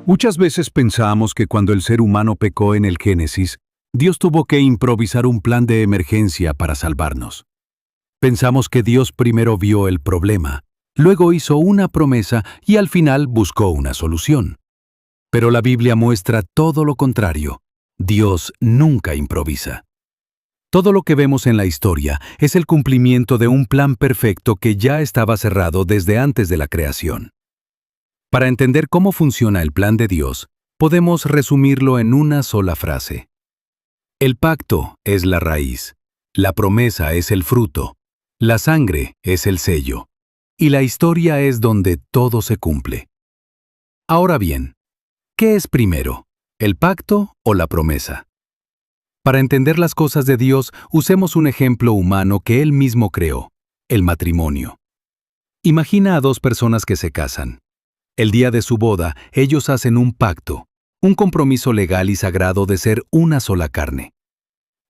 Muchas veces pensamos que cuando el ser humano pecó en el Génesis, Dios tuvo que improvisar un plan de emergencia para salvarnos. Pensamos que Dios primero vio el problema, luego hizo una promesa y al final buscó una solución. Pero la Biblia muestra todo lo contrario. Dios nunca improvisa. Todo lo que vemos en la historia es el cumplimiento de un plan perfecto que ya estaba cerrado desde antes de la creación. Para entender cómo funciona el plan de Dios, podemos resumirlo en una sola frase. El pacto es la raíz, la promesa es el fruto, la sangre es el sello, y la historia es donde todo se cumple. Ahora bien, ¿qué es primero, el pacto o la promesa? Para entender las cosas de Dios, usemos un ejemplo humano que Él mismo creó, el matrimonio. Imagina a dos personas que se casan. El día de su boda, ellos hacen un pacto, un compromiso legal y sagrado de ser una sola carne.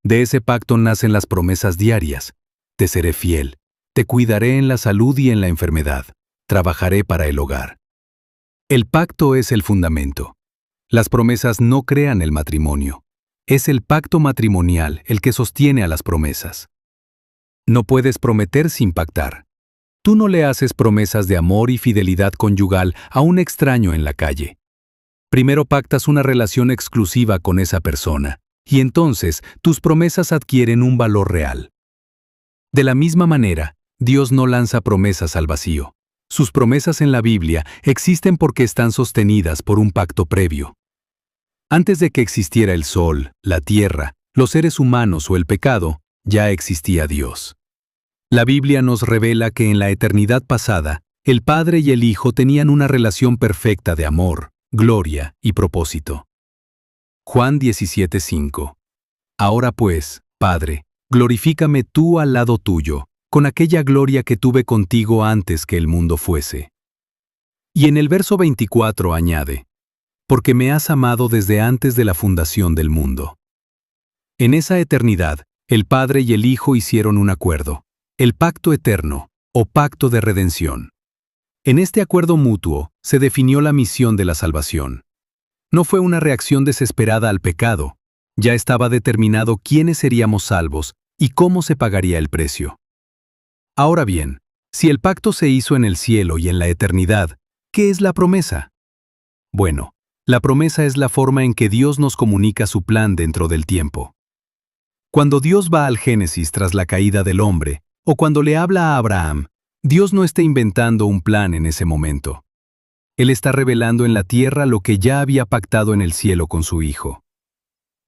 De ese pacto nacen las promesas diarias. Te seré fiel, te cuidaré en la salud y en la enfermedad, trabajaré para el hogar. El pacto es el fundamento. Las promesas no crean el matrimonio. Es el pacto matrimonial el que sostiene a las promesas. No puedes prometer sin pactar. Tú no le haces promesas de amor y fidelidad conyugal a un extraño en la calle. Primero pactas una relación exclusiva con esa persona, y entonces tus promesas adquieren un valor real. De la misma manera, Dios no lanza promesas al vacío. Sus promesas en la Biblia existen porque están sostenidas por un pacto previo. Antes de que existiera el sol, la tierra, los seres humanos o el pecado, ya existía Dios. La Biblia nos revela que en la eternidad pasada, el Padre y el Hijo tenían una relación perfecta de amor, gloria y propósito. Juan 17:5. Ahora pues, Padre, glorifícame tú al lado tuyo, con aquella gloria que tuve contigo antes que el mundo fuese. Y en el verso 24 añade, porque me has amado desde antes de la fundación del mundo. En esa eternidad, el Padre y el Hijo hicieron un acuerdo, el pacto eterno, o pacto de redención. En este acuerdo mutuo se definió la misión de la salvación. No fue una reacción desesperada al pecado, ya estaba determinado quiénes seríamos salvos y cómo se pagaría el precio. Ahora bien, si el pacto se hizo en el cielo y en la eternidad, ¿qué es la promesa? Bueno, la promesa es la forma en que Dios nos comunica su plan dentro del tiempo. Cuando Dios va al Génesis tras la caída del hombre, o cuando le habla a Abraham, Dios no está inventando un plan en ese momento. Él está revelando en la tierra lo que ya había pactado en el cielo con su Hijo.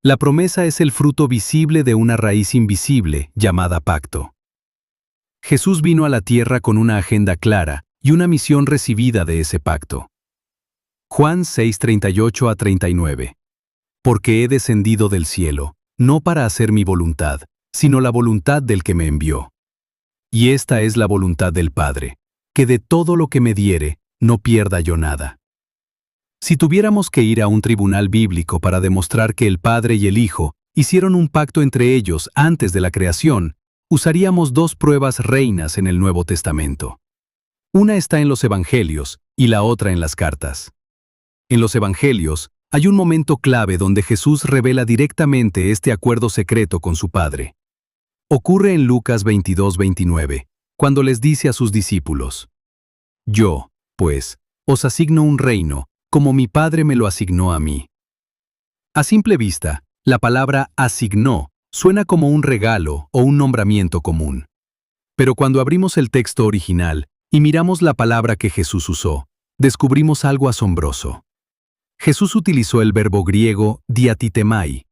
La promesa es el fruto visible de una raíz invisible llamada pacto. Jesús vino a la tierra con una agenda clara y una misión recibida de ese pacto. Juan 6:38-39. Porque he descendido del cielo, no para hacer mi voluntad, sino la voluntad del que me envió. Y esta es la voluntad del Padre, que de todo lo que me diere, no pierda yo nada. Si tuviéramos que ir a un tribunal bíblico para demostrar que el Padre y el Hijo hicieron un pacto entre ellos antes de la creación, usaríamos dos pruebas reinas en el Nuevo Testamento. Una está en los Evangelios y la otra en las cartas. En los Evangelios, hay un momento clave donde Jesús revela directamente este acuerdo secreto con su Padre. Ocurre en Lucas 22:29, cuando les dice a sus discípulos, Yo, pues, os asigno un reino, como mi Padre me lo asignó a mí. A simple vista, la palabra asignó suena como un regalo o un nombramiento común. Pero cuando abrimos el texto original y miramos la palabra que Jesús usó, descubrimos algo asombroso. Jesús utilizó el verbo griego diatitemai.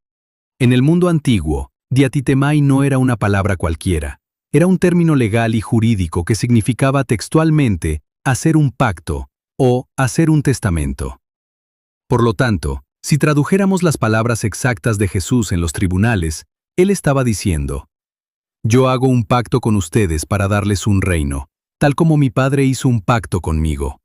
En el mundo antiguo, diatitemai no era una palabra cualquiera, era un término legal y jurídico que significaba textualmente hacer un pacto o hacer un testamento. Por lo tanto, si tradujéramos las palabras exactas de Jesús en los tribunales, Él estaba diciendo, Yo hago un pacto con ustedes para darles un reino, tal como mi Padre hizo un pacto conmigo.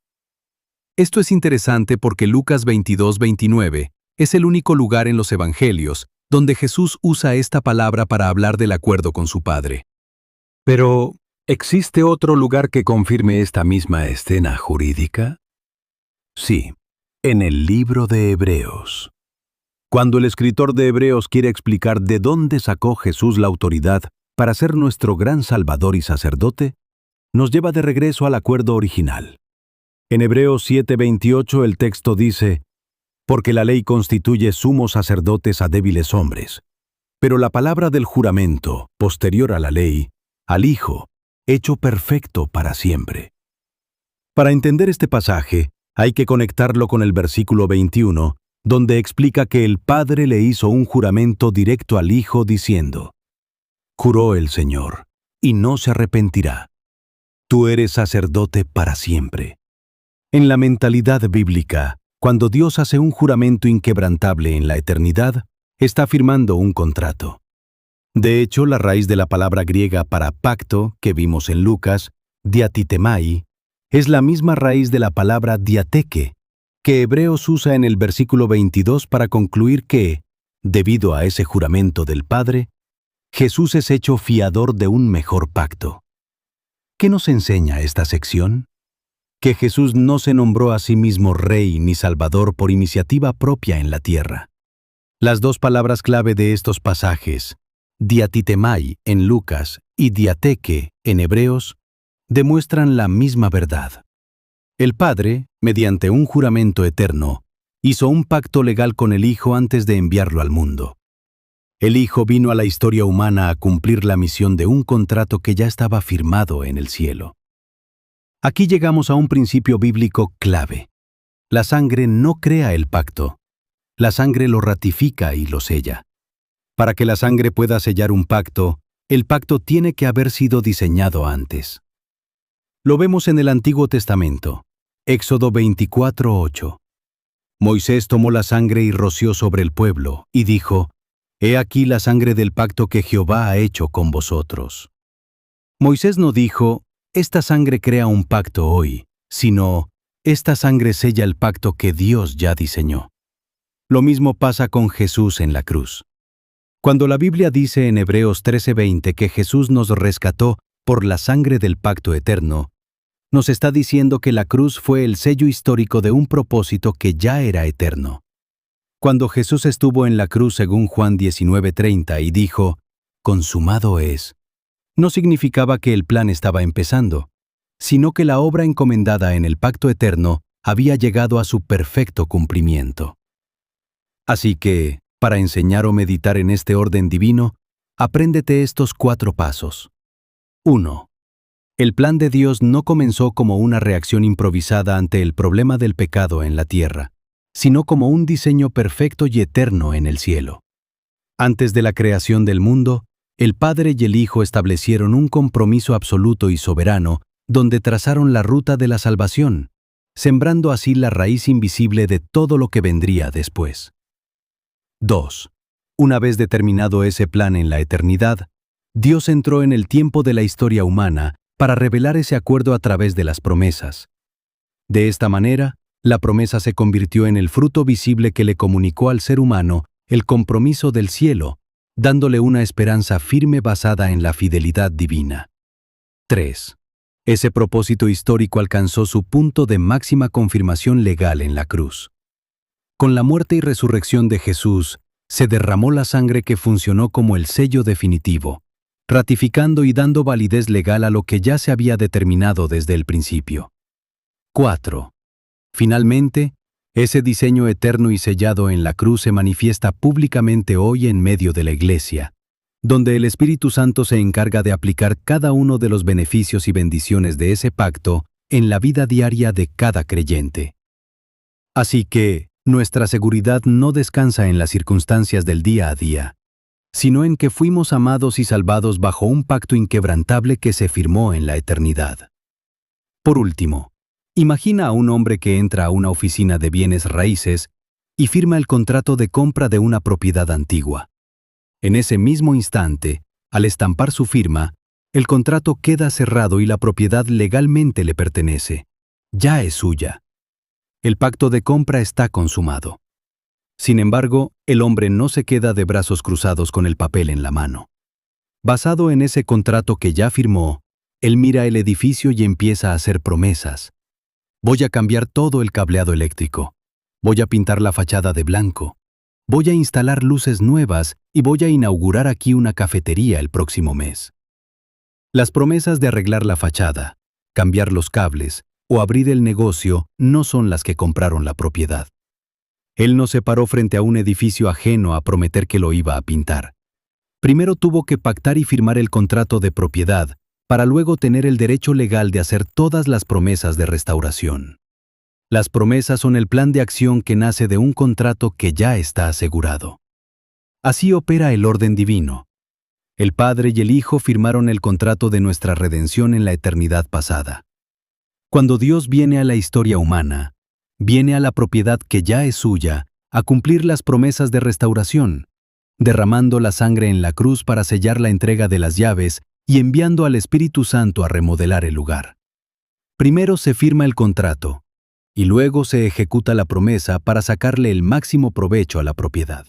Esto es interesante porque Lucas 22:29 es el único lugar en los Evangelios donde Jesús usa esta palabra para hablar del acuerdo con su Padre. Pero, ¿existe otro lugar que confirme esta misma escena jurídica? Sí. En el libro de Hebreos. Cuando el escritor de Hebreos quiere explicar de dónde sacó Jesús la autoridad para ser nuestro gran Salvador y sacerdote, nos lleva de regreso al acuerdo original. En Hebreos 7:28 el texto dice: «Porque la ley constituye sumos sacerdotes a débiles hombres, pero la palabra del juramento, posterior a la ley, al Hijo, hecho perfecto para siempre». Para entender este pasaje, hay que conectarlo con el versículo 21, donde explica que el Padre le hizo un juramento directo al Hijo diciendo: «Juró el Señor, y no se arrepentirá. Tú eres sacerdote para siempre». En la mentalidad bíblica, cuando Dios hace un juramento inquebrantable en la eternidad, está firmando un contrato. De hecho, la raíz de la palabra griega para pacto, que vimos en Lucas, diatitemai, es la misma raíz de la palabra diateque, que Hebreos usa en el versículo 22 para concluir que, debido a ese juramento del Padre, Jesús es hecho fiador de un mejor pacto. ¿Qué nos enseña esta sección? Que Jesús no se nombró a sí mismo Rey ni Salvador por iniciativa propia en la tierra. Las dos palabras clave de estos pasajes, diatitemai en Lucas y diateque en Hebreos, demuestran la misma verdad. El Padre, mediante un juramento eterno, hizo un pacto legal con el Hijo antes de enviarlo al mundo. El Hijo vino a la historia humana a cumplir la misión de un contrato que ya estaba firmado en el cielo. Aquí llegamos a un principio bíblico clave. La sangre no crea el pacto. La sangre lo ratifica y lo sella. Para que la sangre pueda sellar un pacto, el pacto tiene que haber sido diseñado antes. Lo vemos en el Antiguo Testamento. Éxodo 24:8. Moisés tomó la sangre y roció sobre el pueblo, y dijo: «He aquí la sangre del pacto que Jehová ha hecho con vosotros». Moisés no dijo: «Esta sangre crea un pacto hoy», sino: «Esta sangre sella el pacto que Dios ya diseñó». Lo mismo pasa con Jesús en la cruz. Cuando la Biblia dice en Hebreos 13:20 que Jesús nos rescató por la sangre del pacto eterno, nos está diciendo que la cruz fue el sello histórico de un propósito que ya era eterno. Cuando Jesús estuvo en la cruz según Juan 19:30 y dijo: «Consumado es», no significaba que el plan estaba empezando, sino que la obra encomendada en el pacto eterno había llegado a su perfecto cumplimiento. Así que, para enseñar o meditar en este orden divino, apréndete estos 4 pasos. 1. El plan de Dios no comenzó como una reacción improvisada ante el problema del pecado en la tierra, sino como un diseño perfecto y eterno en el cielo. Antes de la creación del mundo, el Padre y el Hijo establecieron un compromiso absoluto y soberano donde trazaron la ruta de la salvación, sembrando así la raíz invisible de todo lo que vendría después. 2. Una vez determinado ese plan en la eternidad, Dios entró en el tiempo de la historia humana para revelar ese acuerdo a través de las promesas. De esta manera, la promesa se convirtió en el fruto visible que le comunicó al ser humano el compromiso del cielo, dándole una esperanza firme basada en la fidelidad divina. 3. Ese propósito histórico alcanzó su punto de máxima confirmación legal en la cruz. Con la muerte y resurrección de Jesús, se derramó la sangre que funcionó como el sello definitivo, ratificando y dando validez legal a lo que ya se había determinado desde el principio. 4. Finalmente, ese diseño eterno y sellado en la cruz se manifiesta públicamente hoy en medio de la Iglesia, donde el Espíritu Santo se encarga de aplicar cada uno de los beneficios y bendiciones de ese pacto en la vida diaria de cada creyente. Así que, nuestra seguridad no descansa en las circunstancias del día a día, sino en que fuimos amados y salvados bajo un pacto inquebrantable que se firmó en la eternidad. Por último, imagina a un hombre que entra a una oficina de bienes raíces y firma el contrato de compra de una propiedad antigua. En ese mismo instante, al estampar su firma, el contrato queda cerrado y la propiedad legalmente le pertenece. Ya es suya. El pacto de compra está consumado. Sin embargo, el hombre no se queda de brazos cruzados con el papel en la mano. Basado en ese contrato que ya firmó, él mira el edificio y empieza a hacer promesas. Voy a cambiar todo el cableado eléctrico. Voy a pintar la fachada de blanco. Voy a instalar luces nuevas y voy a inaugurar aquí una cafetería el próximo mes. Las promesas de arreglar la fachada, cambiar los cables o abrir el negocio no son las que compraron la propiedad. Él no se paró frente a un edificio ajeno a prometer que lo iba a pintar. Primero tuvo que pactar y firmar el contrato de propiedad para luego tener el derecho legal de hacer todas las promesas de restauración. Las promesas son el plan de acción que nace de un contrato que ya está asegurado. Así opera el orden divino. El Padre y el Hijo firmaron el contrato de nuestra redención en la eternidad pasada. Cuando Dios viene a la historia humana, viene a la propiedad que ya es suya a cumplir las promesas de restauración, derramando la sangre en la cruz para sellar la entrega de las llaves y enviando al Espíritu Santo a remodelar el lugar. Primero se firma el contrato, y luego se ejecuta la promesa para sacarle el máximo provecho a la propiedad.